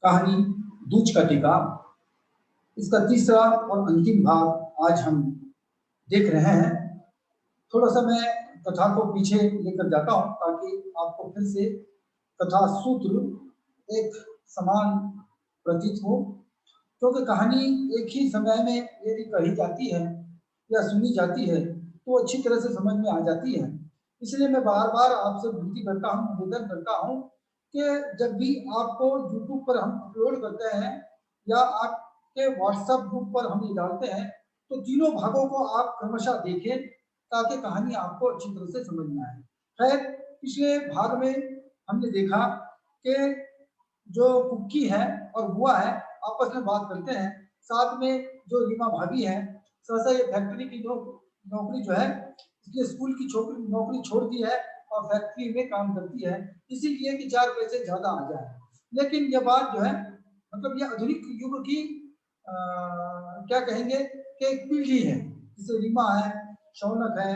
कहानी दूज का टीका, इसका तीसरा और अंतिम भाग आज हम देख रहे हैं। थोड़ा सा मैं कथा को पीछे लेकर जाता हूं ताकि आपको फिर से कथा सूत्र एक समान प्रतीत हो, क्योंकि कहानी एक ही समय में यदि कही जाती है या सुनी जाती है तो अच्छी तरह से समझ में आ जाती है। इसलिए मैं बार बार आपसे विनती करता हूँ, निवेदन करता हूँ कि जब भी आपको YouTube पर हम अपलोड करते हैं या आपके WhatsApp ग्रुप पर हम ये डालते हैं तो तीनों भागों को आप क्रमशः देखें ताकि कहानी आपको अच्छी तरह से समझ में आए। खैर, पिछले भाग में हमने देखा कि जो कुक्की है और बुआ है आपस में बात करते हैं, साथ में जो रीमा भाभी है, सहसा ये फैक्ट्री की जो नौकरी जो है, इसलिए स्कूल की छोकरी नौकरी छोड़ दी है और फैक्ट्री में काम करती है, इसीलिए कि 4 पैसे ज्यादा आ जाए। लेकिन ये बात जो है, मतलब ये आधुनिक युग की क्या कहेंगे कि एक पीढ़ी है, जैसे रीमा है, शौनक है,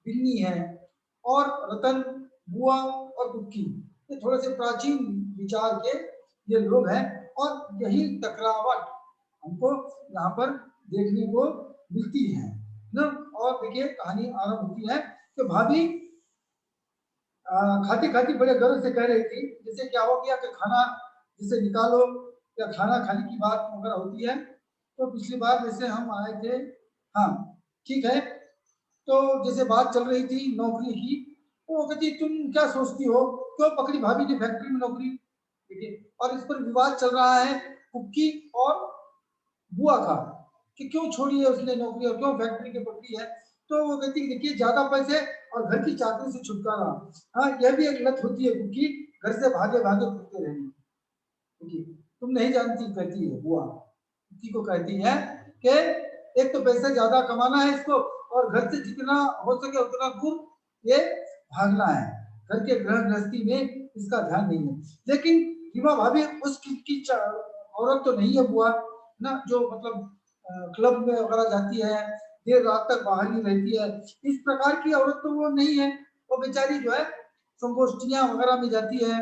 बिन्नी है और रतन, बुआ और कुक्की, ये थोड़े से प्राचीन विचार के ये लोग हैं और यही टकरावट हमको यहाँ पर देखने को मिलती है ना। और देखिए कहानी आरंभ होती है कि भाभी खाती खाती बड़े गर्व से कह रही थी, जैसे क्या हो गया कि खाना जिसे निकालो या खाना खाने की बात वगैरह होती है। तो पिछली बार जैसे हम आए थे, हाँ ठीक है, तो जैसे बात चल रही थी नौकरी की, तो वो कहती तुम क्या सोचती हो, क्यों पकड़ी भाभी ने फैक्ट्री में नौकरी, ठीक है। और इस पर विवाद चल रहा है कुक्की और बुआ का कि क्यों छोड़ी है उसने नौकरी और क्यों फैक्ट्री के पकड़ी है। तो वो कहती देखिए ज्यादा पैसे और घर की चाकरी से छुटकारा, हाँ यह भी एक लत होती है कुक्की, घर से भागे भागे फिरते रहने। तुम नहीं जानती, कहती है बुआ कुक्की को, कहती है कि एक तो पैसे ज्यादा कमाना है इसको और घर से जितना हो सके उतना दूर ये भागना है, घर के गृह गृहस्थी में इसका ध्यान नहीं है। लेकिन रीमा भाभी उस की औरत तो नहीं है बुआ ना, जो मतलब क्लब में वगैरह जाती है, देर रात तक बाहर ही रहती है, इस प्रकार की औरत तो वो नहीं है। वो बेचारी जो है संगोष्ठियां वगैरह में जाती है,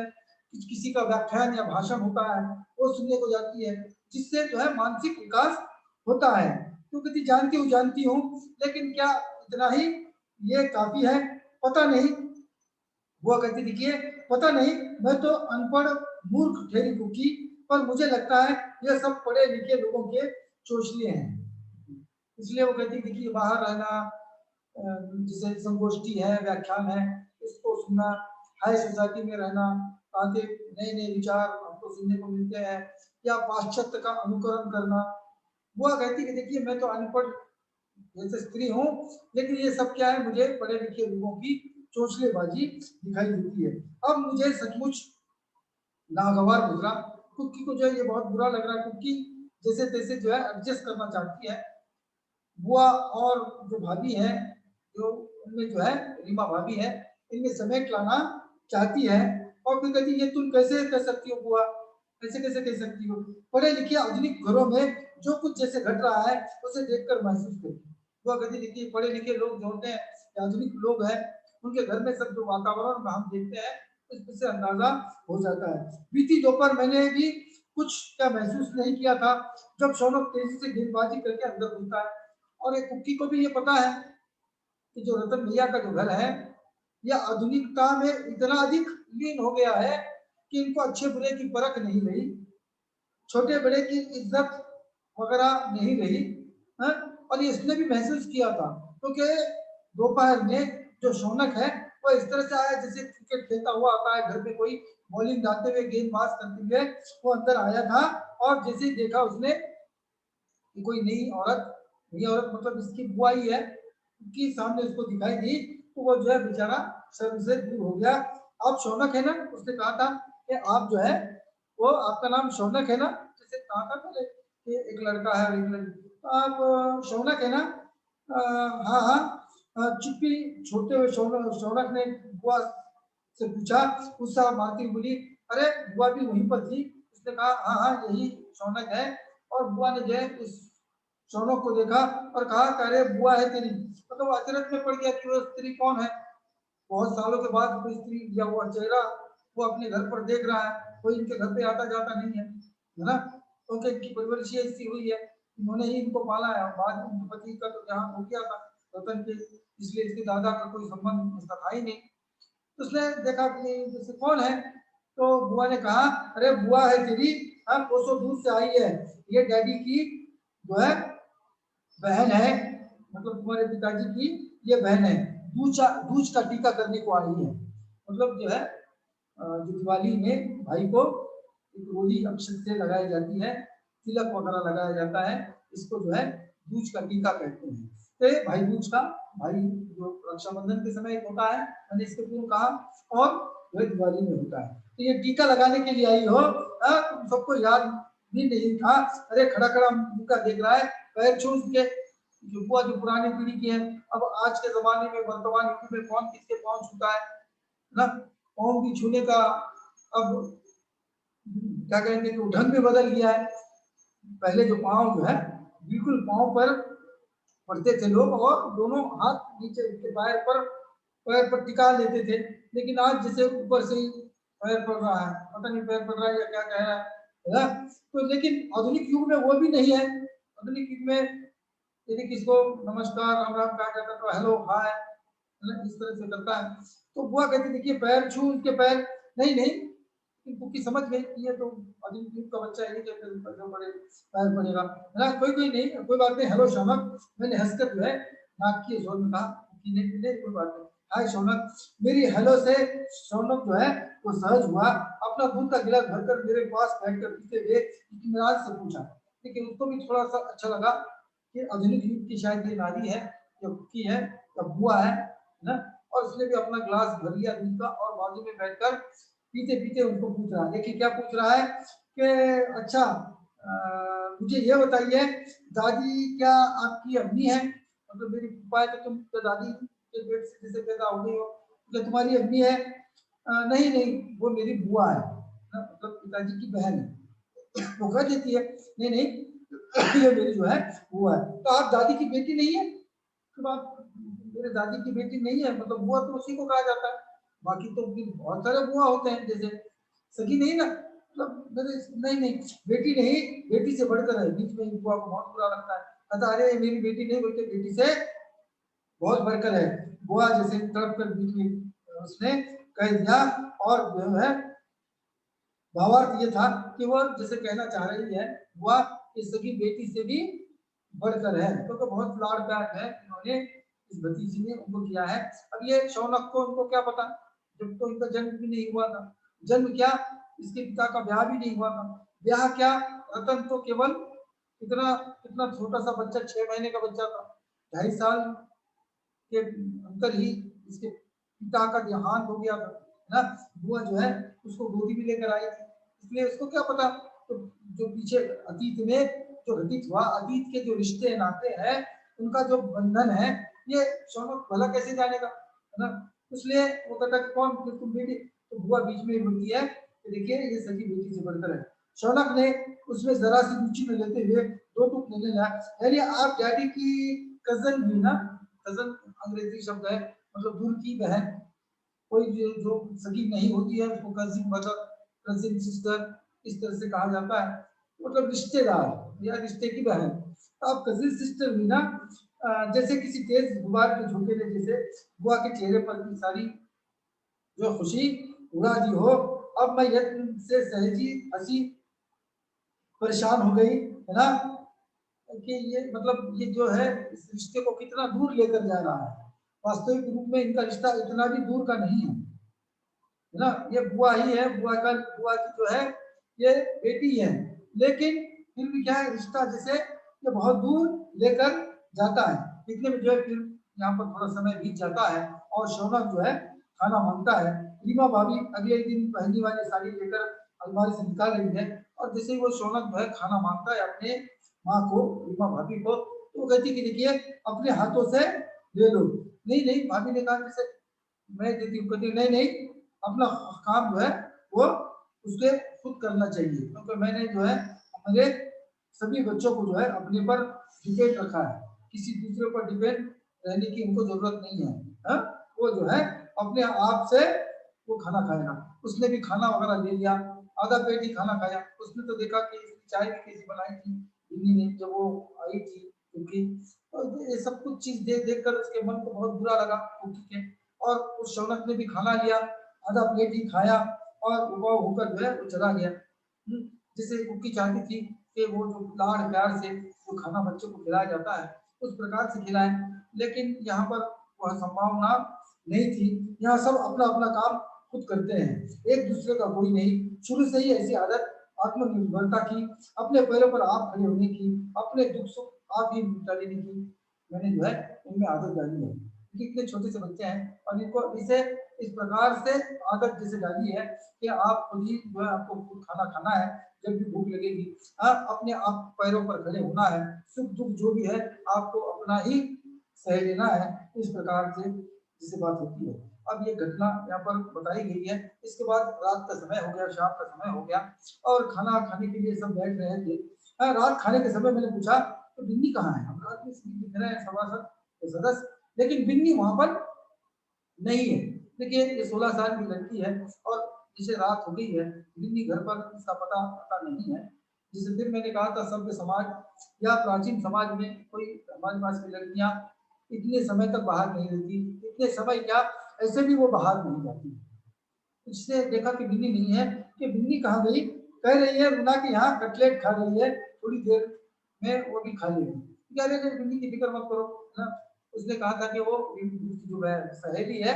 किसी का व्याख्यान या भाषण होता है वो सुनने को जाती है, जिससे जो है मानसिक विकास होता है। तो कहती जानती हूँ, लेकिन क्या इतना ही ये काफी है, पता नहीं। वो कहती देखिए पता नहीं, मैं तो अनपढ़ मूर्ख ठहरी कुकी, पर मुझे लगता है ये सब पढ़े लिखे लोगों के चोचले हैं। इसलिए वो कहती देखिए बाहर रहना, जैसे संगोष्ठी है, व्याख्यान है, इसको सुनना, हाई सोसाइटी में रहना, ताकि नए नए विचार हमको सुनने को मिलते हैं, या पाश्चात्य का अनुकरण करना। वो कहती कि देखिए मैं तो अनपढ़ जैसे स्त्री हूँ, लेकिन ये सब क्या है, मुझे पढ़े लिखे लोगों की चोचलेबाजी दिखाई देती है। अब मुझे सचमुच नागवार गुजरा, कुकी को जो है ये बहुत बुरा लग रहा है। कुकी जैसे तैसे जो है एडजस्ट करना चाहती है। बुआ और जो भाभी है, जो उनमें जो है रीमा भाभी है, इनमें समेट लाना चाहती है। और फिर कहती ये तुम कैसे कह सकती हो बुआ, कैसे कैसे कह सकती हो, पढ़े लिखे आधुनिक घरों में जो कुछ जैसे घट रहा है उसे देखकर महसूस करती। बुआ कहती देखिए पढ़े लिखे लोग जो होते हैं, आधुनिक लोग हैं, उनके घर में सब जो वातावरण हम देखते हैं इससे अंदाजा हो जाता है। बीती दोपहर मैंने भी कुछ क्या महसूस नहीं किया था जब शौनक तेजी से गेंदबाजी करके अंदर घुसता है। और एक कुक्की को भी ये पता है कि जो रतन भैया का जो घर है यह आधुनिकता में इतना अधिक लीन हो गया है कि इनको अच्छे बुरे की परख नहीं रही, छोटे बड़े की इज्जत वगैरह नहीं रही है। और ये इसने भी महसूस किया था, क्योंकि दोपहर में जो शौनक है वो इस तरह से आया जैसे क्रिकेट खेलता हुआ आता है, घर पे कोई बॉलिंग डालते हुए गेंदबाज करते हुए वो अंदर आया था। और जैसे ही देखा उसने कि कोई नई औरत मतलब इसकी बुआ ही है, कि सामने उसको दिखाई दी, तो वो जो है बेचारा शर्म से दूर हो गया। आप शौनक है ना, उसने कहा था कि आप जो है वो आपका नाम शौनक है ना, जैसे कहा था पहले कि एक लड़का है और एक लड़की, तो आप शौनक है ना। हाँ हाँ, चुप्पी छोड़ते हुए शौनक ने बुआ से पूछा, उत्साह मारती हुई बोली, अरे बुआ भी वहीं पर थी। उसने कहा हाँ हाँ यही शौनक है। और बुआ ने जो है उस शौनक को देखा और कहा अरे बुआ है तेरी, मतलब अचरज में पड़ गया कि वो स्त्री कौन है। बहुत सालों के बाद कोई स्त्री या वो चेहरा वो अपने घर पर देख रहा है, कोई इनके घर पे आता जाता नहीं है। है ना, क्योंकि इनकी परवरिश ऐसी हुई है, इन्होंने ही इनको पाला है। बाद में उनके पति का तो देहांत हो गया था रतन के, इसलिए इसके दादा का कोई संबंध इसका था ही नहीं। तो उसने देखा कि जैसे कौन है, तो बुआ ने कहा अरे बुआ है तेरी, हाँ कोसों दूर से आई है, ये डैडी की जो है बहन है, मतलब तुम्हारे पिताजी की ये बहन है, दूज का टीका करने को आई है। मतलब जो है जो दिवाली में भाई को एक रोली अक्षत से लगाई जाती है, तिलक वगैरह लगाया जाता है, इसको जो है दूज का टीका कहते हैं। तो ये भाई दूज का, भाई जो रक्षाबंधन के समय होता है, मैंने इसके पूर्व कहा, और जो है दिवाली में होता है। तो ये टीका लगाने के लिए आई हो, तुम सबको याद भी नहीं था। अरे खड़ा खड़ा मुका देख रहा है, पैर छू के, जो बुआ जो पुरानी पीढ़ी की है। अब आज के जमाने में वर्तमान युग में कौन किसके पाँव छूता है ना, पाँव की छूने का अब क्या कहेंगे कि ढंग भी बदल गया है। पहले जो पाँव जो है बिल्कुल पाँव पर पड़ते थे लोग, और दोनों हाथ नीचे उनके पैर पर टिका लेते थे। लेकिन आज जैसे ऊपर से ही पैर पड़ रहा है, पता नहीं पैर पड़ रहा है या क्या कह रहा है ना? तो लेकिन आधुनिक युग में वो भी नहीं है। आधुनिक युग में यदि किसको नमस्कार राम राम कहा जाता तो हेलो हाय, इस तरह से करता है। तो बुआ कहती देखिए पैर छू उसके पैर, नहीं नहीं, इनको की समझ गई कि ये तो आधुनिक युग का बच्चा है, ये कैसे जो बड़े पैर पड़ेगा, है ना? कोई कोई नहीं, कोई बात नहीं, हेलो शौनक, मैंने हंसकर जो है नाक के जोर में कहा कि नहीं नहीं कोई बात नहीं, हाय शौनक। मेरी हेलो से शौनक जो है वो सहज हुआ, अपना दूध का गिलास भरकर मेरे पास बैठकर पीते हुए इत्मीनान से पूछा। लेकिन उसको भी थोड़ा सा अच्छा लगा कि आधुनिक युग की शायद ये नारी है या कुकी है या बुआ है ना, और उसने भी अपना ग्लास भर लिया दूध का और बाजू में बैठकर पीते पीते उनको पूछ रहा है। देखिए क्या पूछ रहा है कि अच्छा मुझे ये बताइए दादी क्या आपकी अम्मी है, मतलब मेरी फूफा है तो तुम तो दादी के पेट से जैसे पैदा हो गई हो, तो तुम्हारी अम्मी है? नहीं नहीं वो मेरी बुआ है ना, मतलब पिताजी की बहन है। वो कह देती है नहीं नहीं ये मेरी जो है बुआ है। तो आप दादी की बेटी नहीं है? तो आप मेरे दादी की बेटी नहीं है, मतलब बुआ तो उसी को कहा जाता है, बाकी तो फिर बहुत सारे बुआ होते हैं, जैसे सगी नहीं ना, मतलब मेरे नहीं नहीं बेटी नहीं, बेटी से बढ़कर है। बीच में बुआ को बहुत बुरा लगता है, कहता अरे मेरी बेटी नहीं बोलते बेटी से बहुत बढ़कर है। बुआ जैसे तड़प कर बीच में उसने कह दिया, और जो है भावार्थ ये था कि वो जैसे कहना चाह रही है बुआ इस सगी बेटी से भी बढ़कर है, तो बहुत लाड़ प्यार है इन्होंने इस भतीजी ने उनको किया है। अब ये शौनक को उनको क्या पता, जब तो इनका जन्म भी नहीं हुआ था, जन्म क्या इसके पिता का ब्याह भी नहीं हुआ था, ब्याह क्या, रतन तो केवल इतना इतना छोटा सा बच्चा 6 महीने का बच्चा था, 2.5 साल के अंतर ही इसके पिता का देहांत हो गया था ना। बुआ जो है उसको गोदी भी लेकर आई थी, इसलिए उसको क्या पता। तो जो पीछे अतीत में जो घटित हुआ, अतीत के जो रिश्ते नाते हैं उनका जो बंधन है, ये शौनक भला कैसे जानेगा, है ना? इसलिए वो कहता कि कौन तुम बेटी, तो बुआ बीच में बोलती है कि देखिए ये सगी बेटी से बढ़कर है। शौनक ने उसमें जरा सी रुचि में लेते हुए दो टूक लेने लगा, यानी आप डैडी की कजन भी ना, कजन अंग्रेजी शब्द है, मतलब दूर की बहन, कोई जो सगी नहीं होती है उसको कजिन मदर, कजिन सिस्टर इस तरह से कहा जाता है, मतलब रिश्तेदार या रिश्ते की बहन। तो आप कजिन सिस्टर भी ना, जैसे किसी तेज गुबार के झोंके ने जैसे बुआ के चेहरे पर की सारी जो खुशी उड़ा दी हो। अब मैं यत्न से सहजी हंसी परेशान हो गई, है ना, कि ये मतलब ये जो है इस रिश्ते को कितना दूर लेकर जा रहा है। वास्तविक रूप में इनका रिश्ता इतना भी दूर का नहीं है ना, ये बुआ ही है, बुआ की जो है ये बेटी है, लेकिन फिर भी क्या है रिश्ता जैसे ये बहुत दूर लेकर जाता है। इतने में जो है फिर यहाँ पर थोड़ा समय बीत जाता है और शौनक जो है खाना मांगता है। रीमा भाभी अगले दिन पहली वाली साड़ी लेकर अलमारी से निकाल रही है, और जैसे ही वो शौनक जो है खाना मांगता है अपने माँ को, रीमा भाभी को, तो वो कहती कि देखिए अपने हाथों से ले लो। नहीं नहीं भाभी ने कहा जैसे मैं देती हूँ, कहती नहीं नहीं अपना काम जो है वो उसके खुद करना चाहिए, क्योंकि मैंने जो है हमारे सभी बच्चों को जो है अपने पर डिपेंड रखा है, किसी दूसरे पर डिपेंड रहने की उनको जरूरत नहीं है, हा? वो जो है अपने आप से वो खाना खाएगा। उसने भी खाना वगैरह ले लिया, आधा पेट ही खाना खाया। उसने तो देखा कि चाय भी कैसी बनाई थी बिन्नी ने जब वो आई थी कुकी। और ये सब कुछ चीज देख देख कर उसके मन को बहुत बुरा लगा कुकी के। और उस शौनक ने भी खाना लिया, आधा प्लेट ही खाया और उबाऊ होकर जो है वो चला गया। जैसे कुकी चाहती थी कि वो जो लाड़ प्यार से जो खाना बच्चों को खिलाया जाता है उस प्रकार से खिलाएं, लेकिन यहाँ पर वह संभावना नहीं थी। यहाँ सब अपना अपना काम खुद करते हैं, एक दूसरे का कोई नहीं। शुरू से ही ऐसी आदत आत्मनिर्भरता की, अपने पैरों पर आप खड़े होने की, अपने दुख सुख आप ही निपटा लेने की मैंने जो है इनमें आदत डाली है। क्योंकि इतने छोटे से बच्चे हैं और इनको इसे इस प्रकार से आदत जैसे डाली है कि आप खुद ही जो है आपको खुद खाना खाना है, जब भी भूख लगेगी अपने आप पैरों पर खड़े होना है, सुख दुख जो भी है आपको अपना ही सह लेना है। इस प्रकार से जिसे बात होती है। अब ये घटना यहाँ पर बताई गई है। इसके बाद रात का समय हो गया, शाम का समय हो गया और खाना खाने के लिए सब बैठ रहे थे। रात खाने के समय मैंने पूछा तो बिन्नी कहाँ है? हम रात में दिख रहे हैं सभासद सदस्य, लेकिन बिन्नी वहां पर नहीं है। देखिए ये 16 साल की लड़की है और जिसे रात हो गई है, बिन्नी घर पर इसका पता पता नहीं है। जिस दिन मैंने कहा था सभ्य समाज या प्राचीन समाज में कोई हमारे पास की लड़कियां इतने समय तक बाहर नहीं रहती, इतने समय क्या ऐसे भी वो बाहर नहीं जाती। इससे देखा कि बिन्नी नहीं है, कि बिन्नी कहाँ गई? कह रही है रुना के यहाँ कटलेट खा रही है, थोड़ी देर में वो भी खा लेगी। कह रहे थे बिन्नी की फिक्र मत करो ना। उसने कहा था कि वो जो सहेली है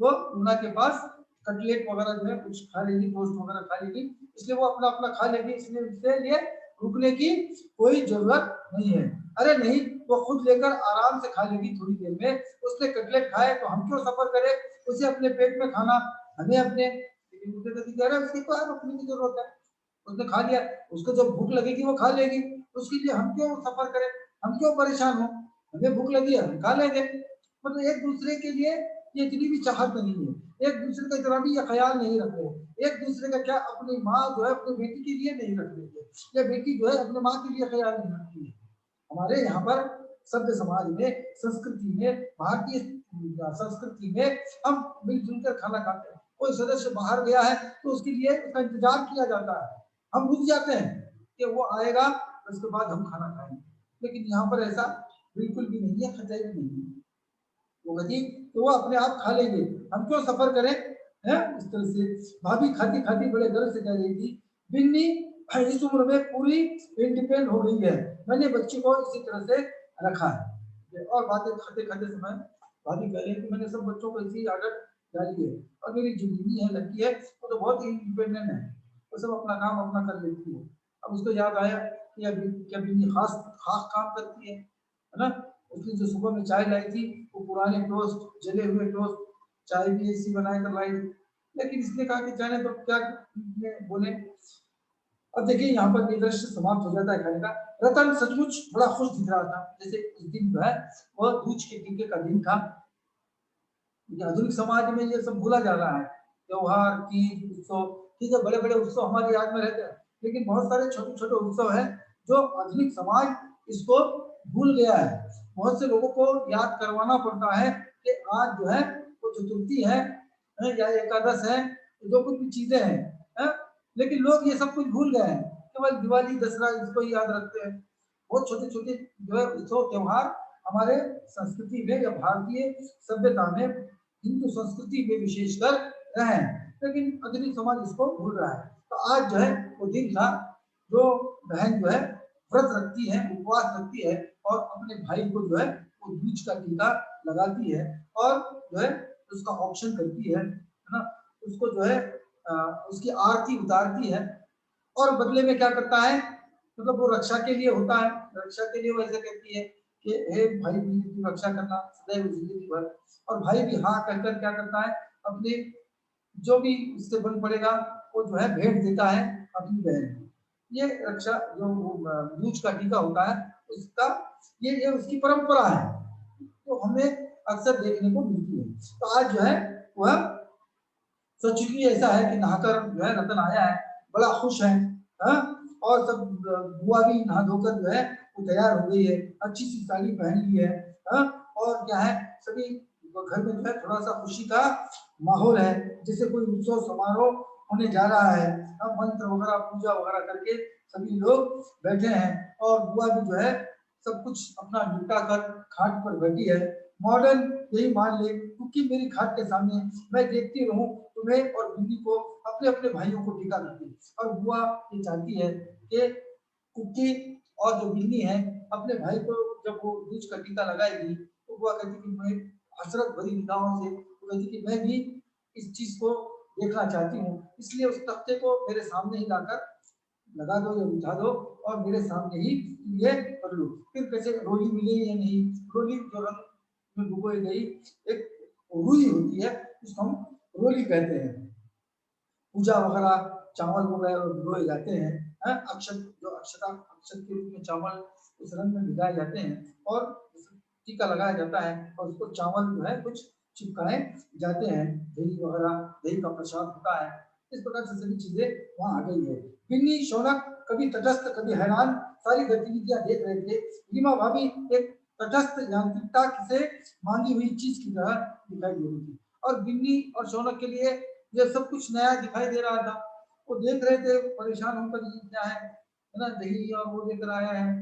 वो रुना के पास कटलेट वगैरह जो है कुछ खा लेगी, टोस्ट वगैरह खा लेगी, इसलिए वो अपना अपना खा लेगी, इसलिए उसके लिए रुकने की कोई जरूरत नहीं है। अरे नहीं, वो खुद लेकर आराम से खा लेगी थोड़ी देर में। उसने कटलेट खाए तो हम क्यों सफर करें उसे अपने पेट में खाना, हमें अपने। कह रहे उसकी तो रुकने की जरूरत है, उसने खा लिया, उसको जब भूख लगेगी वो खा लेगी, उसके लिए हम क्यों सफर करें, हम क्यों परेशान हो, हमें भूख लगी है हम खा लेंगे। मतलब एक दूसरे के लिए ये इतनी भी चाहत नहीं है, एक दूसरे का इतना भी ये ख्याल नहीं रख रहे। एक दूसरे का क्या, अपनी माँ जो है अपनी बेटी के लिए नहीं रख रही है, या बेटी जो है अपने माँ के लिए ख्याल नहीं रखती है। हमारे यहाँ पर सभ्य समाज में, संस्कृति में, भारतीय संस्कृति में हम मिलजुल कर खाना खाते हैं। कोई सदस्य बाहर गया है तो उसके लिए उसका इंतजार किया जाता है, हम रुक जाते हैं कि वो आएगा उसके बाद हम खाना खाएंगे। लेकिन यहाँ पर ऐसा बिल्कुल भी नहीं है, खचाई भी नहीं है। वो कहती तो वो अपने आप खा लेंगे, हम क्यों सफर करें है। इस तरह से भाभी खाती खाती बड़े गर्व से कह रही थी, बिन्नी इस उम्र में पूरी इंडिपेंडेंट हो गई है, मैंने बच्ची को इसी तरह से रखा है। और बातें खाते खाते समय भाभी कह रही है कि मैंने सब बच्चों को इसी आदत डाली है, और मेरी जो बिन्नी है लड़की है वो तो बहुत ही इंडिपेंडेंट है, वो सब अपना काम अपना कर लेती है। अब उसको याद आया कि क्या बिन्नी खास खास काम करती है ना। उसने जो सुबह में चाय लाई थी वो पुराने टोस्ट, जले हुए टोस्ट, चाय भी ऐसी बनाए कर लाई थी। लेकिन इसने कहा कि जाने तो क्या बोले। अब देखिए यहाँ पर ये दृश्य समाप्त हो जाता है खाने का। रतन सचमुच बड़ा खुश दिख रहा था, जैसे उस दिन जो है वह दूज के टीके का दिन था। आधुनिक समाज में ये सब भूला जा रहा है, त्योहार तीज उत्सव, ठीक है बड़े बड़े उत्सव हमारी याद में रहते हैं, लेकिन बहुत सारे छोटे छोटे उत्सव हैं जो आधुनिक समाज इसको भूल गया है। बहुत से लोगों को याद करवाना पड़ता है कि आज जो है वो चतुर्थी है या एकादश है, जो कुछ भी चीजें हैं, लेकिन लोग ये सब कुछ भूल गए हैं, केवल दिवाली दसरा इसको ही याद रखते हैं। बहुत छोटे छोटे जो है उत्सव त्योहार हमारे संस्कृति में या भारतीय सभ्यता में, हिंदू संस्कृति में विशेषकर रहे हैं, लेकिन आधुनिक समाज इसको भूल रहा है। तो आज जो है वो दिन था जो बहन जो है व्रत रखती है, उपवास रखती है और अपने भाई को जो है वो दूज का टीका लगाती है और जो है उसका ऑप्शन करती है ना। उसको जो है उसकी आरती उतारती है और बदले में क्या करता है, मतलब वो रक्षा के लिए होता है, रक्षा के लिए वो ऐसे कहती है कि हे भाई मेरी रक्षा करना सदैव जिंदगी भर। और भाई भी हाँ कहकर क्या करता है, अपने जो भी उससे बन पड़ेगा वो जो है भेंट देता है अपनी बहन को। ये रक्षा जो दूज का टीका होता है उसका ये उसकी परंपरा है, तो हमें अक्सर देखने को मिलती है। तो आज जो है वह सच ही ऐसा है कि नहाकर जो है रतन आया है, बड़ा खुश है, हाँ? और सब बुआ भी नहा धोकर जो है वो तैयार हो गई है, अच्छी सी साड़ी पहन ली है, हाँ? और क्या है सभी घर में जो है थोड़ा सा खुशी का माहौल है, जैसे कोई उत्सव समारोह होने जा रहा है। अब मंत्र वगैरह पूजा वगैरह करके सभी लोग बैठे हैं और बुआ भी जो है सब कुछ अपना निपटा कर खाट पर बैठी है। मॉडर्न यही मान ले, क्योंकि मेरी खाट के सामने मैं देखती रहूं तुम्हें और बिन्नी को अपने अपने भाइयों को टीका करती, और बुआ ये चाहती है कि कुकी और जो बिन्नी है अपने भाई को जब वो दूज का टीका लगाएगी तो बुआ कहती कि मैं हसरत भरी निगाहों से वो कहती कि मैं भी इस चीज को देखना चाहती हूँ, इसलिए उस तख्ते को मेरे सामने ही लाकर लगा दो या बिठा दो और मेरे सामने ही ये कर लो। फिर कैसे रोली मिले या नहीं, रोली जो रंग में डुबोई गई एक रुई होती है उसको हम रोली कहते हैं। पूजा वगैरह चावल वगैरह भिगोए जाते हैं, अक्षत जो अक्षत के रूप में चावल उस रंग में भिगाए जाते हैं और टीका लगाया जाता है और उसको चावल जो है कुछ चिपकाए जाते हैं, दही वगैरह दही का प्रसाद होता है। इस प्रकार से सभी चीजें वहां आ गई है। बिन्नी शौनक कभी तटस्थ कभी हैरान सारी गतिविधियां देख रहे थे। रीमा भाभी एक तटस्थ यांत्रिकता से मांगी हुई चीज की तरह दिखाई दे रही थी और बिन्नी और शौनक के लिए ये सब कुछ नया दिखाई दे रहा था। वो देख रहे थे परेशान होकर, ये क्या है ना, दही और वो लेकर आया है,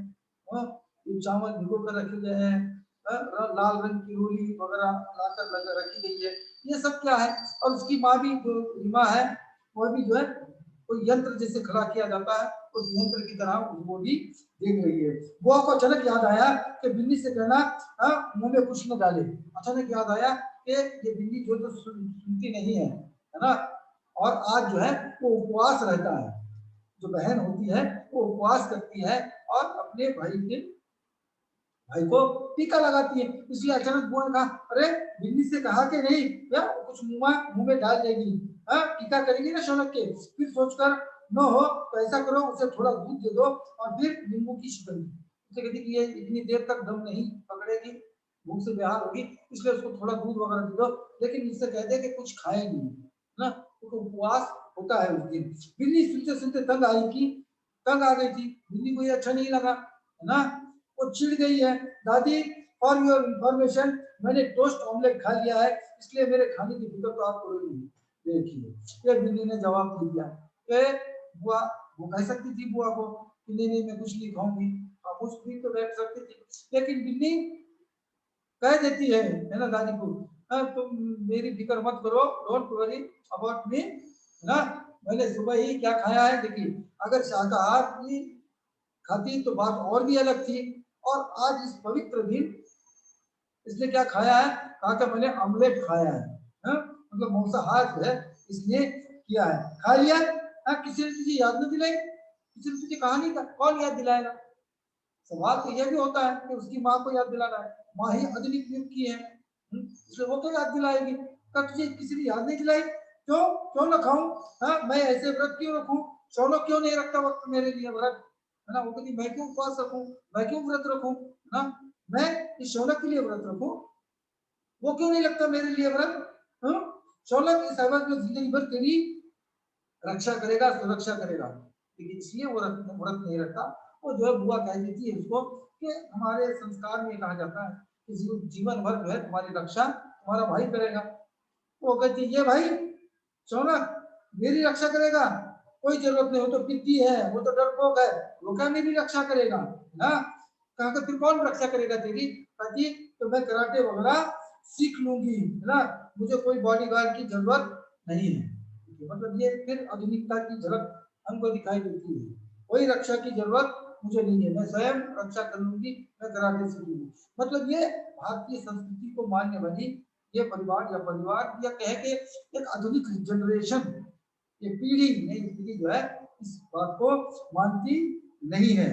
ये चावल भिगो कर रखे गए हैं, लाल रंग की रोली वगैरह लाकर लगा रखी गई है, ये सब क्या है। और उसकी माँ भी जो रीमा है वह भी जो है कोई यंत्र जैसे खड़ा किया जाता है उस यंत्र की तरह वो भी देख रही है। बुआ को अचानक याद आया कि बिन्नी से कहना मुंह में कुछ न डाले। अचानक याद आया कि ये बिन्नी जो तो सुनती नहीं है ना, और आज जो है वो उपवास रहता है, जो बहन होती है वो उपवास करती है और अपने भाई को टीका लगाती है। इसलिए अचानक बुआ ने कहा अरे बिन्नी से कहा कि नहीं या कुछ मुंह में डाल देगी, टीका करेगी ना शौनक के। फिर सोचकर न हो तो ऐसा करो उसे थोड़ा दूध दे दो और फिर नींबू की शिकंजी। उसे कहती कि ये इतनी देर तक दम नहीं पकड़ेगी, भूख से बेहाल होगी, इसलिए उसको थोड़ा दूध वगैरह दे दो, लेकिन इससे कह दे कि कुछ खाए नहीं ना, तो उपवास होता है उस दिन। बिल्ली सुनते सुनते तंग आ गई थी। बिल्ली को ये अच्छा नहीं लगा है ना, वो चिढ़ गई है। दादी फॉर योर इंफॉर्मेशन मैंने टोस्ट ऑमलेट खा लिया है, इसलिए मेरे खाने की फिक्र तो आप करोगी देखिए। ये बिल्ली ने जवाब दे दिया कि बुआ, वो कह सकती थी बुआ को कि नहीं नहीं मैं कुछ नहीं खाऊंगी, आप उस दिन तो बैठ सकती थी, लेकिन बिल्ली कह देती है ना दादी को, तुम मेरी फिक्र मत करो, डोंट वरी अबाउट मी ना, मैंने सुबह ही क्या खाया है। देखिए अगर शाकाहार की खाती तो बात और भी अलग थी, और आज इस पवित्र दिन इसने क्या खाया है, कहा कि मैंने ऑमलेट खाया है, मतलब मांसाहार जो है इसलिए किया है, खा लिया। किसी ने तुझे याद नहीं दिलाई, किसी ने तुझे कहा नहीं था, कौन याद दिलाएगा। सवाल तो यह भी होता है कि उसकी माँ को याद दिलाना है, माँ ही आधुनिक युग की है, इसलिए वो तो याद दिलाएगी। कब तुझे किसी ने याद नहीं दिलाई, क्यों क्यों ना खाऊं, मैं ऐसे व्रत क्यों रखूं, शौनक क्यों नहीं रखता वक्त मेरे लिए व्रत, है ना। वो कहती मैं क्यों उपवास रखूं, मैं क्यों व्रत रखूं ना, मैं इस शौनक के लिए व्रत रखूं, वो क्यों नहीं लगता मेरे लिए व्रत। शौनक इस अवध में जिंदगी भर तेरी रक्षा करेगा, सुरक्षा करेगा, लेकिन इसलिए वो व्रत नहीं रखता। वो जो है बुआ कह देती है उसको कि हमारे संस्कार में कहा जाता है कि जीवन भर जो है तुम्हारी रक्षा तुम्हारा भाई करेगा। वो कहती ये भाई शौनक मेरी रक्षा करेगा, कोई जरूरत नहीं, हो तो पित्ती है, वो तो डरपोक है, वो क्या मेरी रक्षा करेगा ना। कहा कि फिर कौन रक्षा करेगा तेरी, कहती तो मैं कराटे वगैरह सीख लूंगी है ना, मुझे कोई बॉडीगार्ड की जरूरत नहीं है। मतलब ये फिर आधुनिकता की झलक हमको दिखाई देती है, कोई रक्षा की जरूरत मुझे नहीं है, मैं स्वयं रक्षा कर लूंगी, मैं कराटे सीखूंगी। मतलब ये भारतीय संस्कृति को मानने वाली ये परिवार या कह के एक आधुनिक जनरेशन, ये पीढ़ी नई पीढ़ी जो है इस बात को मानती नहीं है।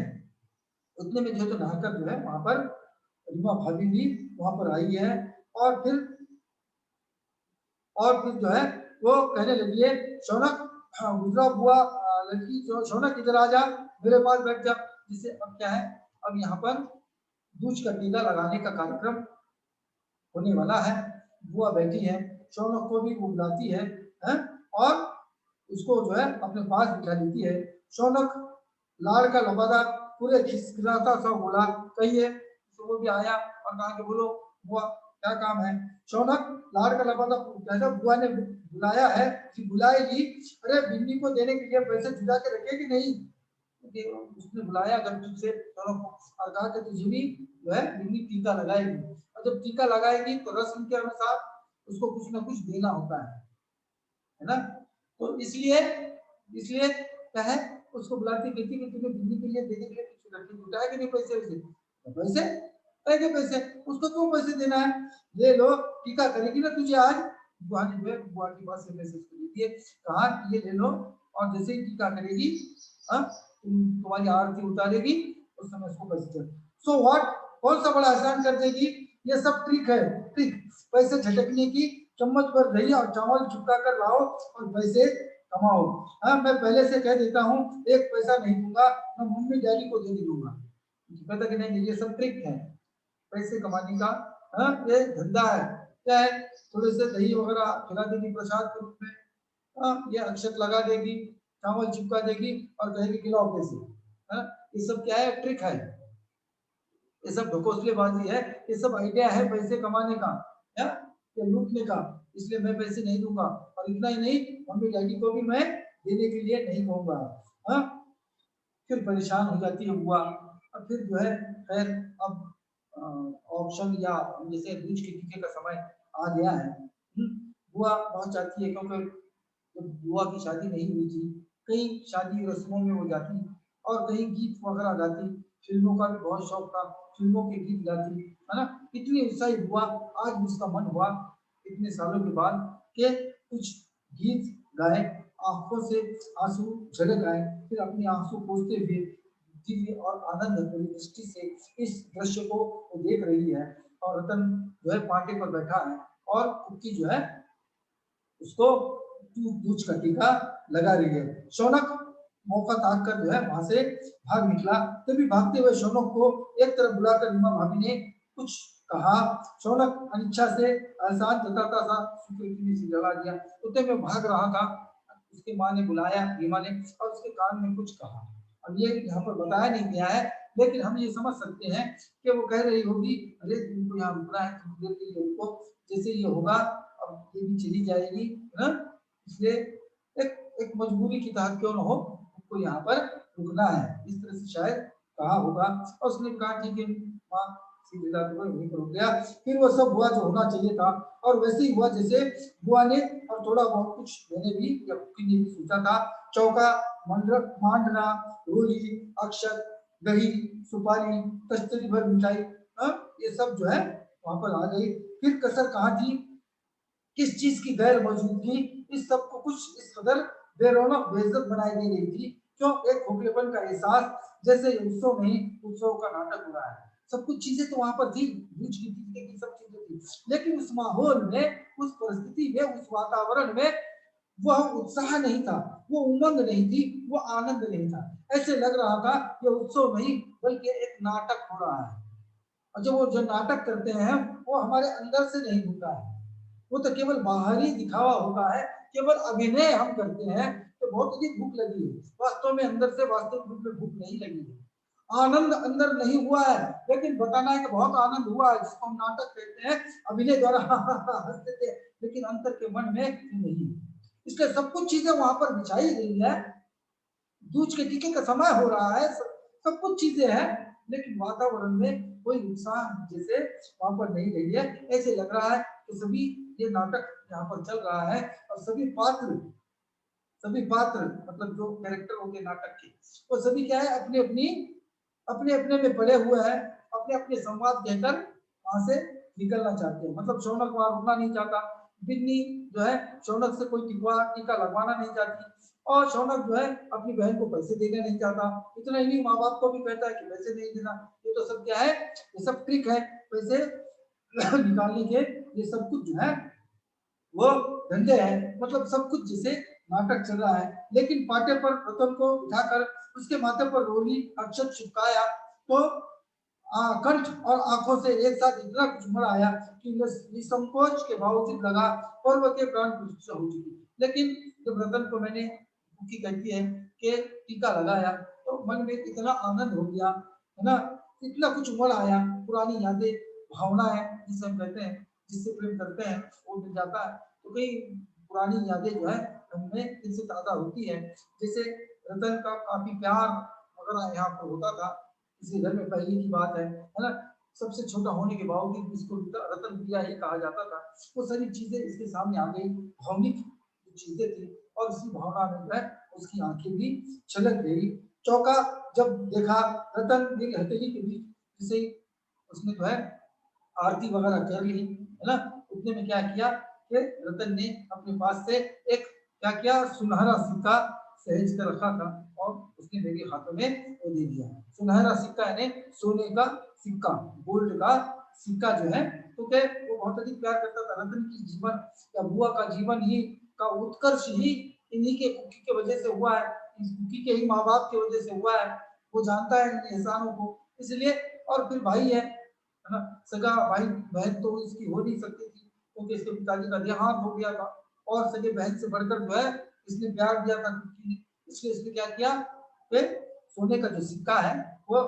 उतने में जो तो नहाकर जो है वहां पर रीमा भाभी भी वहां पर आई है, और फिर जो है वो कहने लगी है शौनक, गुजरा बुआ लड़की जो शौनक इधर आ जा, मेरे पास बैठ जा। जिसे अब क्या है, अब यहाँ पर दूज का टीका लगाने का कार्यक्रम होने वाला है। बुआ बैठी है, शौनक को भी वो बुलाती है और उसको जो है अपने पास बिठा लेती है। शौनक लाड़ का लबादा पूरे खिसखिलाता सा बोला कहिए, तो वो भी आया और कहा कि बोलो बुआ क्या काम है? शौनक लाड़ का लबादा कहता बुआ ने बुलाया है कि बुलाएगी, अरे बिन्नी को देने के लिए पैसे जुटा के रखेगी नहीं, उसने बुलाया जब तुझसे शौनक को और कहा कि तुझे भी जो है बिन्नी टीका लगाएगी, और जब टीका लगाएगी तो रस्म के अनुसार उसको कुछ ना कुछ देना होता है ना। तो इसलिए इसलिए क्या है, उसको बुलाती कहती कि तुम्हें बिन्नी के लिए देने के लिए कुछ रखी जुटाया कि नहीं पैसे, उसे तो पैसे पैसे पैसे उसको क्यों पैसे देना है, ले लो टीका करेगी ना तुझे आज। बुआ ने बुआ के पास से मैसेज कर दिए, कहा ये ले लो और जैसे ही टीका करेगी तुम्हारी आरती उतारेगी उस समय उसको पैसे दे। सो व्हाट, कौन सा बड़ा एहसान कर देगी, ये सब ट्रिक है, ट्रिक पैसे झटकने की, चम्मच भर दही और चावल चुपका कर लाओ और पैसे कमाओ। हाँ मैं पहले से कह देता हूँ एक पैसा नहीं दूंगा, मैं मम्मी डैडी को दे दूंगा, कहता कि नहीं ये सब ट्रिक है पैसे कमाने का। हाँ ये धंधा है, क्या है, थोड़े से दही वगैरह खिला देगी प्रसाद के रूप में, हाँ ये अक्षत लगा देगी, चावल चिपका देगी और कहेगी खिलाओ पैसे। हाँ ये सब क्या है, ट्रिक है, ये सब ढकोसलेबाजी है, ये सब आइडिया है पैसे कमाने का या लूटने का, इसलिए मैं पैसे नहीं दूंगा। और इतना ही नहीं, मम्मी डैडी को भी मैं देने के लिए नहीं कहूंगा। हाँ फिर परेशान हो जाती है बुआ, और फिर जो है खैर अब ऑप्शन या जैसे दूज के टीके का समय आ गया है। बुआ बहुत चाहती है, क्योंकि जब बुआ की शादी नहीं हुई थी कई शादी रस्मों में वो जाती और कहीं गीत वगैरह गाती, फिल्मों का भी बहुत शौक था, फिल्मों के गीत गाती है ना। इतनी उत्साही बुआ, आज उसका मन हुआ इतने सालों के बाद कि कुछ गीत गाए, आंखों से आंसू झलक आए, फिर अपनी आंसू पोंछते हुए दिव्य और आनंद भरी दृष्टि से इस दृश्य को वो देख रही है, और रतन जो है पाटे पर बैठा है और कुकी जो है उसको दूज का टीका लगा रही है। शौनक मौका ताक कर जो है वहां से भाग निकला, तभी भागते हुए शौनक को एक तरफ बुलाकर रीमा भाभी ने कुछ कहा। शौनक अनिच्छा से एहसान जताता सा सुकृति से जला दिया, उतने में भाग रहा था, उसकी माँ ने बुलाया रीमा ने और उसके कान में कुछ कहा। अब ये यहाँ पर बताया नहीं गया है, लेकिन हम ये समझ सकते हैं कि वो कह रही होगी अरे तुमको यहाँ रुकना है, तुम देर के लिए रुको, जैसे ये होगा अब ये भी चली जाएगी है ना, इसलिए एक एक मजबूरी की तहत क्यों ना हो उनको यहाँ पर रुकना है, इस तरह से शायद कहा होगा। और उसने कहा ठीक है माँ, सीधे जाते हुए वहीं पर रुक गया। फिर वो सब हुआ जो होना चाहिए था, और वैसे ही हुआ जैसे बुआ ने और थोड़ा बहुत कुछ मैंने भी या कुकी ने भी सोचा था। चौका, मांडना, रोली, अक्षत, दही, सुपारी, कस्तूरी भर मिठाई, ये सब जो है वहां पर आ गई। फिर कसर कहाँ थी, किस चीज की गैर मौजूदगी इस सब को कुछ इस कदर बेरौनक बेइज्जत बनाई दे रही थी, क्यों एक खोखलेपन का एहसास, जैसे उत्सव नहीं उत्सव का नाटक हो रहा है। सब कुछ चीजें तो वहां पर थी, दूज की टीके की सब चीजें थी, लेकिन उस माहौल में, उस परिस्थिति में, उस वातावरण में वह उत्साह नहीं था, वो उमंग नहीं थी, वो आनंद नहीं था। ऐसे लग रहा था कि उत्सव नहीं बल्कि एक नाटक हो रहा है, और जो वो जो नाटक करते हैं वो हमारे अंदर से नहीं होता है, वो तो केवल बाहरी दिखावा होता है, केवल अभिनय हम करते हैं तो बहुत अधिक भूख लगी है, वास्तव में अंदर से वास्तविक रूप में भूख नहीं लगी है, आनंद अंदर नहीं हुआ है, लेकिन बताना है कि बहुत आनंद हुआ है, जिसको हम नाटक कहते हैं, अभिनय द्वारा हंसते थे, लेकिन अंतर के मन में नहीं। इसलिए सब कुछ चीजें वहां पर बिछाई गई है, दूज के टीके का समय हो रहा है, सब कुछ चीजें हैं, लेकिन वातावरण में कोई उत्साह जैसे वहां पर नहीं रही है। ऐसे लग रहा है कि सभी ये नाटक यहाँ पर चल रहा है और सभी पात्र मतलब जो कैरेक्टर होंगे नाटक के, वो सभी क्या है अपने अपने में पड़े हुए हैं, अपने अपने संवाद कहकर वहां से निकलना चाहते हैं। मतलब शौनक वहां रुकना नहीं चाहता, बिन्नी जो है शौनक से कोई टीका लगवाना नहीं चाहती, और शौनक जो है अपनी बहन को पैसे देना नहीं चाहता। इतना ही नहीं, माँ बाप को भी कहता है कि पैसे नहीं देना। ये तो सब क्या है, ये सब ट्रिक है पैसे निकालने के, ये सब कुछ जो है वो धंधे हैं, मतलब सब कुछ जैसे नाटक चल रहा है। लेकिन पाटे पर रतन को उठाकर उसके माथे पर रोली अक्षत चिपकाया तो कंठ और आंखों से एक साथ इतना कुछ उमड़ आया कि निसंकोच के बावजूद लगा पर्व के प्राण प्रतिष्ठा हो चुकी। लेकिन जब रतन को मैंने कुकी कहती है कि टीका लगाया तो मन में इतना आनंद हो गया है ना, इतना कुछ उमड़ आया, पुरानी यादें भावनाएं जिसे हम कहते हैं जिससे प्रेम करते हैं वो मिल जाता है। तो कई पुरानी यादें जो है हमें इनसे ताज़ा होती है। जैसे रतन का काफी प्यार वगैरह यहाँ पर होता था, किसी घर में पहले की बात है ना, सबसे छोटा होने के बावजूद भी इसको रतन प्रिया ही कहा जाता था। वो सारी चीजें इसके सामने आ गई, भावनिक चीजें थी, और इसी भावना में जो है उसकी आंखें भी छलक गई। चौका जब देखा रतन मेरी हथेली के बीच जैसे उसने जो है आरती वगैरह कर ली है ना, उतने में क्या किया कि रतन ने अपने पास से एक क्या किया, सुनहरा सिक्का सहेज कर रखा था और उसने मेरे हाथों में वो दे दिया। सुनहरा सिक्का यानी सोने का सिक्का, गोल्ड का सिक्का जो है, तो क्या वो बहुत अधिक प्यार करता था। रतन की जीवन या बुआ का जीवन ही का उत्कर्ष ही इन्हीं के कुकी के वजह से हुआ है, इस कुकी के ही माँ बाप की वजह से हुआ है। वो जानता है इन एहसानों को, इसलिए। और फिर भाई है ना, सगा भाई बहन तो इसकी हो नहीं सकती थी क्योंकि इसके पिताजी का देहांत हो गया था, और सगे बहन से बढ़कर जो है इसने प्यार दिया था कुकी ने, इसलिए इसने क्या किया कि सोने का जो सिक्का है वो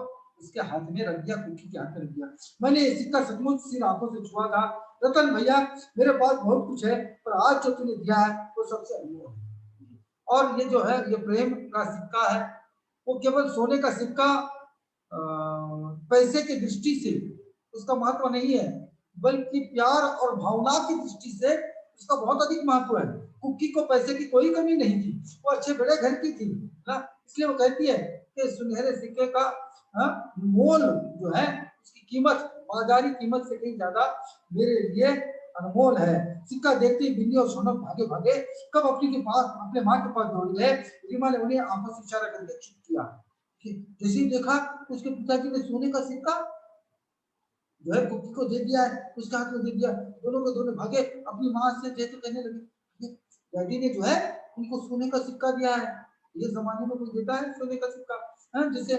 उसके हाथ में रख दिया, कुकी के हाथ में रख दिया। मैंने ये सिक्का सचमुच सिर आंखों से छुआ था। रतन भैया मेरे पास बहुत कुछ है, पर आज जो तूने दिया है वो सबसे अनमोल है। और ये जो है ये प्रेम का सिक्का है, वो केवल सोने का सिक्का पैसे की दृष्टि से उसका महत्व नहीं है, बल्कि प्यार और भावना की दृष्टि से उसका बहुत अधिक महत्व है। कुकी को पैसे की कोई कमी नहीं थी, वो अच्छे बड़े घर की थी ना, इसलिए वो कहती है कि सुनहरे सिक्के का मोल जो है, उसकी कीमत बाजारी कीमत से कहीं ज्यादा मेरे लिए अनमोल है। सिक्का देखते ही बिन्नी और सोनम भागे भागे कब अपने माँ के पास दौड़ गए। रीमा ने उन्हें आंखों से इशारा करके चुप किया। जैसे ही देखा उसके पिताजी ने सोने का सिक्का जो है कुकी को दे दिया है, उसके हाथ में दे दिया, दोनों के दोनों भागे अपनी माँ से जैसे कहने लगे डैडी ने जो है उनको सोने का सिक्का दिया है। ये जमाने में कोई देता है सोने का सिक्का? हाँ, जैसे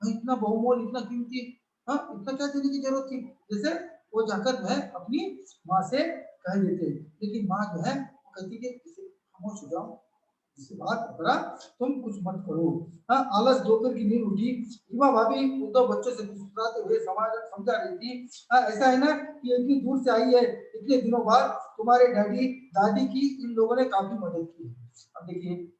इतना बहुमोल इतना कीमती, हाँ इतना क्या देने की जरूरत थी? जैसे वो जाकर जो है अपनी माँ से कह देते, लेकिन माँ जो है वो कहती कि खामोश हो जाओ, जिससे बात पकड़ा तुम कुछ मत करो। हाँ, आलस दोपहर की नींद उठी, रीमा भाभी दो बच्चों से मुस्कुराते हुए समाज समझा रही थी। हाँ, ऐसा है ना कि इतनी दूर से आई है, इतने दिनों बाद तुम्हारे डैडी दादी की इन लोगों ने काफी मदद की। अब देखिए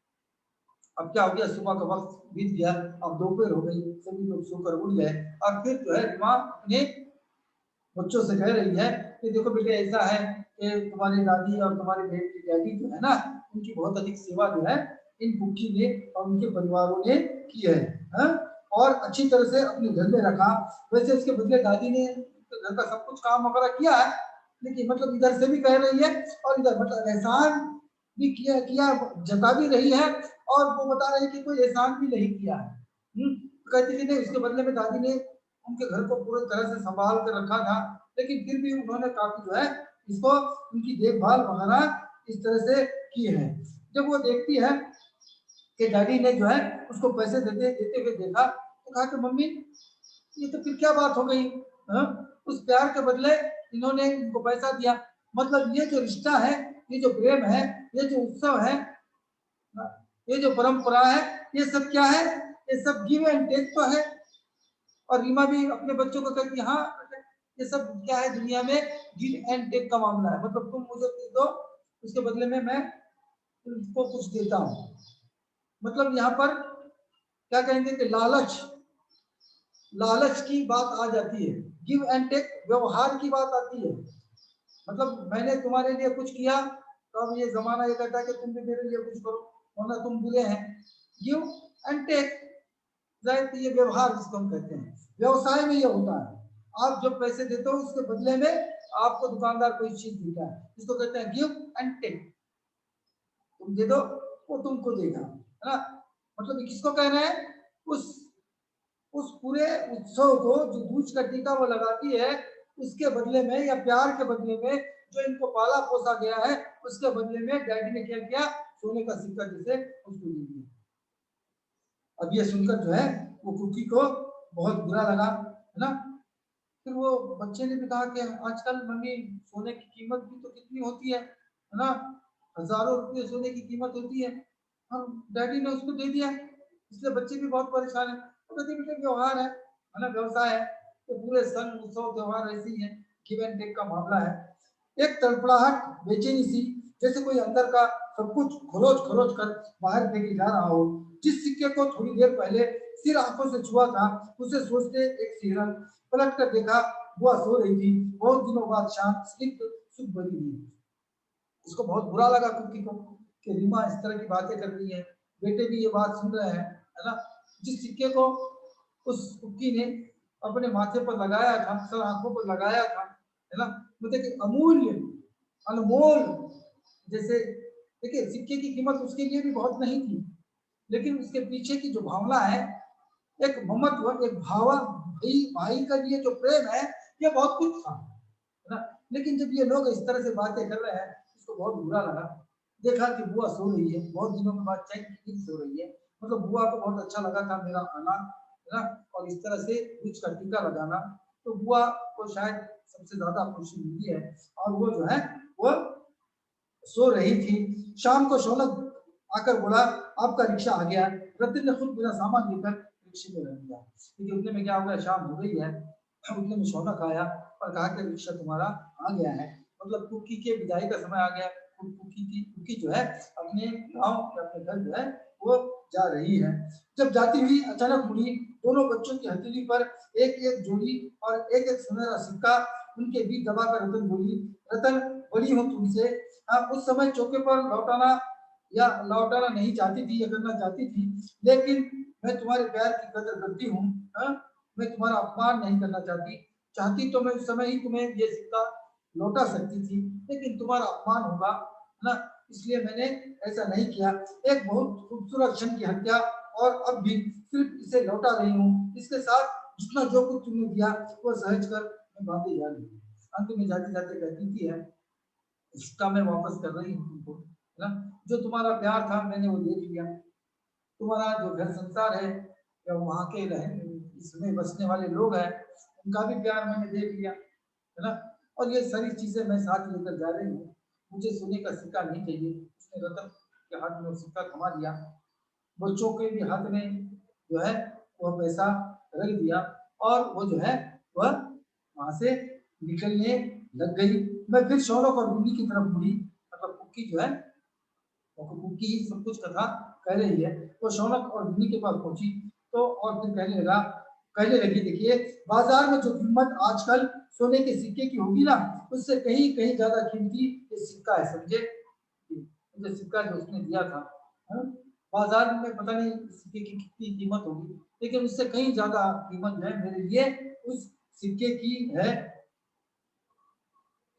अब क्या हो गया, सुबह का वक्त बीत गया, अब दोपहर हो गई, सभी लोग सोकर उठ गए, और फिर जो है रीमा अपने बच्चों से कह रही है कि देखो बेटे ऐसा है कि तुम्हारी दादी और तुम्हारे डैडी जो है ना, उनकी बहुत अधिक सेवा जो है इन कुकी ने और उनके परिवारों ने की है, हा? और अच्छी तरह से अपने घर में रखा। वैसे इसके बदले दादी ने घर का सब कुछ काम वगैरह किया है, लेकिन मतलब इधर से भी कह रही है और इधर मतलब एहसान भी किया किया जता भी रही है, और वो बता रही है कि कोई एहसान भी नहीं किया है। कहती थी नहीं, उसके बदले में दादी ने उनके घर को पूरी तरह से संभाल कर रखा था, लेकिन फिर भी उन्होंने काफी जो है इसको उनकी देखभाल वगैरह इस तरह से की है। जब वो देखती है कि डैडी ने जो है उसको पैसे देते देते हुए देखा, तो कहा कि मम्मी ये तो फिर क्या बात हो गई, हाँ? उस प्यार के बदले इन्होंने इनको पैसा दिया, मतलब ये जो रिश्ता है, ये जो प्रेम है, ये जो उत्सव है, ये जो परंपरा है, ये सब क्या है, ये सब गिव एंड टेक तो है। और रीमा भी अपने बच्चों को कहती है हाँ ये सब क्या है दुनिया में, गिव एंड टेक का मामला है, मतलब तुम मुझे कुछ दो उसके बदले में मैं तुमको कुछ देता हूँ। मतलब यहाँ पर क्या कहेंगे कि लालच लालच की बात आ जाती है, गिव एंड टेक व्यवहार की बात आती है। मतलब मैंने तुम्हारे लिए कुछ किया तो अब ये जमाना ये कहता है कि तुम भी मेरे लिए कुछ करो, वरना तुम बुरे हैं। गिव एंड टेक, ये व्यवहार जिसको हम कहते हैं, व्यवसाय में ये होता है। आप जो पैसे देते हो उसके बदले में आपको दुकानदार कोई चीज देता है, इसको कहते हैं गिव एंड टेक। तुम दे दो वो तुमको देगा, है ना। मतलब किसको कहना है, उस पूरे उत्सव को जो दूज का टीका वो लगाती है, उसके बदले में या प्यार के बदले में जो इनको पाला पोसा गया है, उसके बदले में डैडी ने क्या किया, सोने का सिक्का जैसे उसको दे दिया। अब ये सुनकर जो है वो कुकी को बहुत बुरा लगा, है ना। फिर वो बच्चे ने भी कहा कि आजकल मम्मी सोने की कीमत भी तो कितनी होती है ना, हजारों रुपये सोने की कीमत होती है, और डैडी ने उसको दे दिया, इसलिए बच्चे भी बहुत परेशान है। तो कहते बेटे व्यवहार है ना, व्यवसाय है, तो पूरे सन उत्सव त्योहार ऐसे ही है, गिव एंड टेक का मामला है। एक तड़पड़ाहट, बेचैनी सी, जैसे कोई अंदर का सब कुछ खरोच खरोच कर बाहर फेंके जा रहा हो। जिस सिक्के को थोड़ी देर पहले सिर आंखों से छुआ था, उसे सोचते एक सिहरन, पलट कर देखा, बुआ सो रही थी, बहुत दिनों बाद शांत, स्निग्ध, सुख भरी नींद। उसको बहुत बुरा लगा कुकी को कि रीमा इस तरह की बातें कर रही है, बेटे भी ये बात सुन रहे हैं, है ना। जिस सिक्के को उस कुकी ने अपने माथे पर लगाया था, सर आंखों पर लगाया था, है ना, मतलब कि अमूल्य, अनमोल, जैसे देखिए सिक्के की कीमत उसके लिए भी बहुत नहीं थी, लेकिन उसके पीछे की जो भावना है, एक ममत्व, एक भावा, भाई भाई का लिए जो प्रेम है, ये बहुत कुछ था, है ना। लेकिन जब ये लोग इस तरह से बातें कर रहे हैं, उसको बहुत बुरा लगा। देखा कि बुआ सो रही है, बहुत दिनों के बाद चैन की नींद सो रही है, मतलब बुआ को बहुत अच्छा लगा था मेरा आना, है ना, और इस तरह से कुछ का टीका लगाना, तो बुआ को शायद सबसे ज्यादा खुशी मिली है। और वो जो है वो सो रही थी। शाम को शौनक आकर बोला, आपका रिक्शा आ गया। रतन ने खुद मेरा सामान लेकर रिक्शे में रख दिया, क्योंकि उतने में क्या हो गया, शाम हो गई है। उतने में शौनक आया और कहा कि रिक्शा तुम्हारा आ गया है, मतलब कुकी के विदाई का समय आ गया। कुकी जो है अपने गांव, अपने घर जो है वो जा रही है। जब जाती हुई अचानक मुड़ी, दोनों बच्चों की हथेली पर एक एक जोड़ी और एक एक सुनहरा सिक्का उनके बीच दबाकर रतन बोली, रतन बड़ी हूँ तुमसे। उस समय चौके पर लौटाना या लौटाना नहीं चाहती थी या करना चाहती थी, लेकिन मैं तुम्हारे प्यार की कदर करती हूँ। मैं तुम्हारा अपमान नहीं करना चाहती, चाहती तो मैं उस समय ही तुम्हें ये सिक्का लौटा सकती थी, लेकिन तुम्हारा अपमान होगा ना, इसलिए मैंने ऐसा नहीं किया। एक बहुत खूबसूरत क्षण की हत्या, और अब भी सिर्फ इसे लौटा रही हूँ, इसके साथ जितना जो कुछ तुमने दिया वो सहज कर मैं बांधे जा रही हूँ। अंत में जाते जाते कहती थी है, इसका मैं वापस कर रही हूँ तुमको, है ना। जो तुम्हारा प्यार था मैंने वो देख लिया, तुम्हारा जो घर संसार है या वहाँ के इसमें बसने वाले लोग हैं, उनका भी प्यार मैंने देख लिया, है ना। और ये सारी चीजें मैं साथ लेकर जा रही हूँ, मुझे सोने का सिक्का नहीं चाहिए। उसने रतन के हाथ में सिक्का थमा दिया, बच्चों के भी हाथ में जो है वह पैसा रख दिया, और वो जो है वह वहां से निकलने लग गई। मैं फिर शौनक और रूबी की तरफ मुड़ी, मतलब कुकी जो है कुकी ही सब कुछ कथा कह रही है, वो शौनक और रूबी के पास पहुंची, तो और फिर कहने लगी, देखिए बाजार में जो कीमत आजकल सोने के सिक्के की होगी ना, उससे कहीं कहीं ज्यादा कीमती ये सिक्का है, समझे। जो सिक्का जो उसने दिया था, है? बाजार में पता नहीं सिक्के की कितनी कीमत होगी, लेकिन उससे कहीं ज्यादा कीमत जो है मेरे लिए उस सिक्के की है।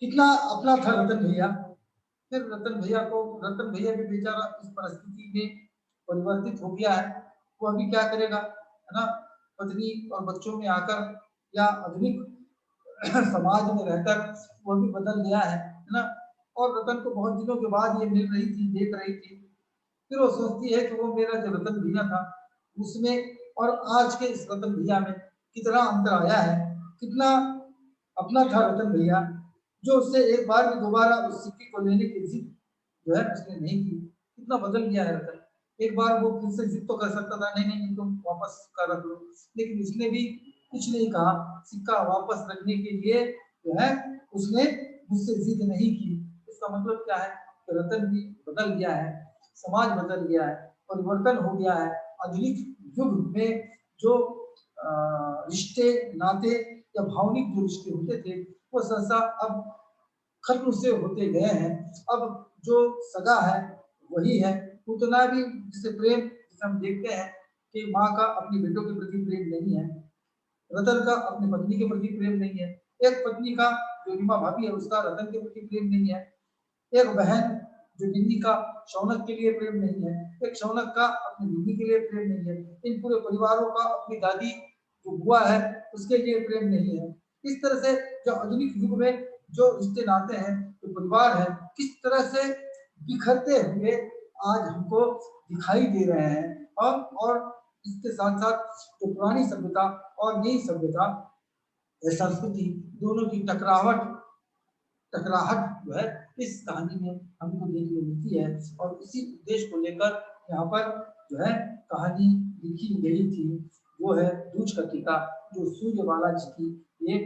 कितना अपना था रतन भैया। फिर रतन भैया भी बेचारा इस परिस्थिति में परिवर्तित हो गया है, वो अभी क्या करेगा, है ना। पत्नी और बच्चों में आकर या आधुनिक समाज में रहकर वो भी बदल गया है ना। और रतन को बहुत दिनों के बाद ये मिल रही थी, देख रही थी, फिर वो सोचती है कि वो मेरा जो रतन भैया था उसमें और आज के इस रतन भैया में कितना अंतर आया है, कितना अपना था रतन भैया, जो उससे एक बार भी दोबारा उस सिक्के को लेने की जिद जो है उसने नहीं की। कितना बदल गया है रतन। एक बार वो फिर से जिद तो कर सकता था, नहीं नहीं तुम वापस का रख लो, लेकिन उसने भी कुछ नहीं कहा। सिक्का वापस रखने के लिए जो है उसने मुझसे जिद नहीं की। इसका मतलब क्या है कि रतन भी बदल गया है, समाज बदल गया है, परिवर्तन हो गया है। आधुनिक युग में जो रिश्ते नाते या भावनिक जो रिश्ते होते थे वो सहसा अब खत्म से होते गए हैं। अब जो सगा है वही है, उतना भी जिसे प्रेम, जिसे हम देखते हैं कि माँ का अपने बेटों के प्रति प्रेम नहीं है, रतन का अपनी पत्नी के प्रति प्रेम नहीं है, एक पत्नी का जो रीमा भाभी है उसका रतन के प्रति प्रेम नहीं है, एक बहन जो बिन्नी का शौनक के लिए प्रेम नहीं है, एक शौनक का अपनी बिन्नी के लिए प्रेम नहीं है, इन पूरे परिवारों का अपनी दादी जो बुआ है उसके लिए प्रेम नहीं है। इस तरह से जो आधुनिक युग में जो रिश्ते नाते हैं, जो परिवार है, किस तरह से बिखरते हुए आज हमको दिखाई दे रहे हैं। और इसके साथ साथ जो पुरानी सभ्यता और नई सभ्यता, संस्कृति, दोनों की टकराहट जो है इस कहानी में हमको देखने मिलती है। और इसी उद्देश्य को लेकर यहाँ पर जो है कहानी लिखी गई थी, वो है दूज का टीका, जो सूर्यबाला जी की एक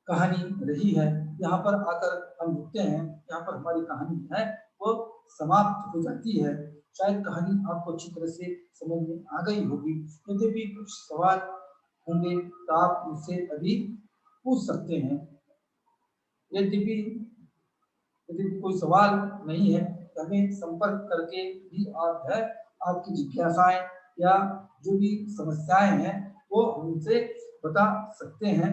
कहानी रही है। यहाँ पर आकर हम रुकते हैं। यहाँ पर हमारी कहानी है वो समाप्त हो जाती है। शायद कहानी आपको अच्छी तरह से समझ में आ गई होगी। यद्यपि कुछ सवाल होंगे तो आप मुझसे अभी पूछ सकते हैं। यद्यपि यदि कोई सवाल नहीं है तो हमें संपर्क करके भी आप है आपकी जिज्ञासाएं या जो भी समस्याएं हैं वो हमसे बता सकते हैं।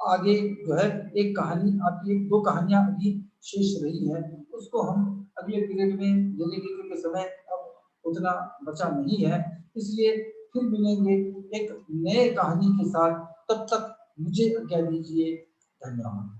आगे जो है एक कहानी आपकी, एक दो कहानियां अभी शेष रही है, उसको हम अगले पीरियड में लेंगे क्योंकि समय अब उतना बचा नहीं है। इसलिए फिर मिलेंगे एक नए कहानी के साथ। तब तक मुझे आज्ञा दीजिए। धन्यवाद।